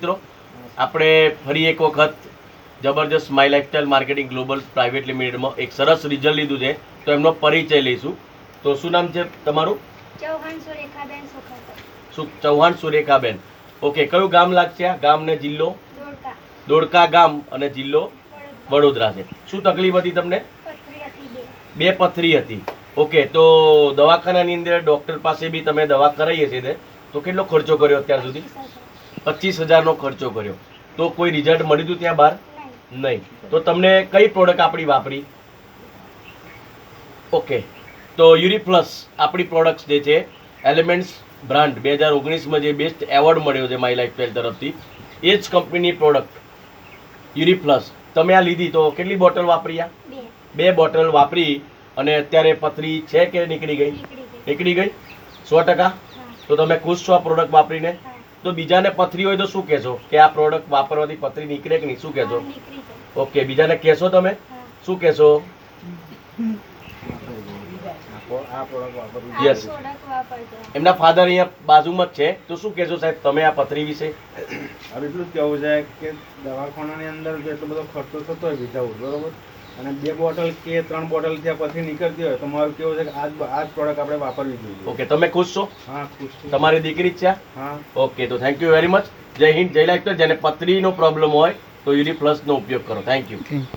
મિત્રો આપણે ફરી એક વખત જબરજસ્ત my lifestyle marketing global private લિમિટેડમાં એક સરસ રિઝલ્ટ લીધું છે, તો એમનો પરિચય લઈશું. તો શું નામ છે તમારું? ચૌહાણ સુરેખાબેન સુખાભાઈ. ચૌહાણ સુરેખાબેન. ઓકે, કયું ગામ લાગશે? આ ગામ ને જિલ્લો? દોડકા. દોડકા ગામ અને જિલ્લો વડોદરા છે. શું તકલીફ હતી તમને? પથરી હતી બે પથરી હતી. ઓકે, તો દવાખાનાની અંદર ડૉક્ટર પાસે બી તમે દવા કરાવી હશે ને, તો કેટલો ખર્ચો કર્યો અત્યાર સુધી? 25,000નો ખર્ચો કર્યો. તો કોઈ રિઝલ્ટ મળ્યું હતું ત્યાં બહાર? નહીં. તો તમને કઈ પ્રોડક્ટ આપણી વાપરી? ઓકે, તો યુરી પ્લસ આપણી પ્રોડક્ટ્સ જે છે એલિમેન્ટ્સ બ્રાન્ડ 2019માં જે બેસ્ટ એવોર્ડ મળ્યો છે માય લાઇફસ્ટાઇલ તરફથી, એ જ કંપનીની પ્રોડક્ટ યુરી પ્લસ તમે આ લીધી. તો કેટલી બોટલ વાપરી? આ 2 બોટલ વાપરી અને અત્યારે પથરી છે કે નીકળી ગઈ? નીકળી ગઈ 100%. તો તમે ખુશ છો આ પ્રોડક્ટ વાપરીને? તો બીજાને પથરી હોય તો શું કહેશો કે આ પ્રોડક્ટ વાપરવાથી પથરી નીકળે કે નહીં? શું કહેશો? ઓકે, બીજાને કહેશો તમે? શું કહેશો? યસ, એમના ફાધર અહીંયા બાજુમાં જ છે, તો શું કહેશો સાહેબ તમે આ પથરી વિશે? હવે એટલું જ કહેવું છે કે દવાખાનાની અંદર જો એટલો બધો ખર્ચો થતો હોય વિધાઉટ, બરોબર, અને 2 બોટલ કે 3 બોટલ ત્યાં પછી નીકળતી હોય તો મારું કેવું છે કે આ જ પ્રોડક્ટ આપણે વાપરવી જોઈએ. ઓકે, તમે ખુશ છો? હા, ખુશ છું. તમારી દીકરી જ છે? હા. ઓકે, તો થેન્ક યુ વેરી મચ. જય હિન્દ, જય લાઇફસ્ટાઇલ. જેને પથરીનો પ્રોબ્લેમ હોય તો યુરી પ્લસનો ઉપયોગ કરો. Thank you.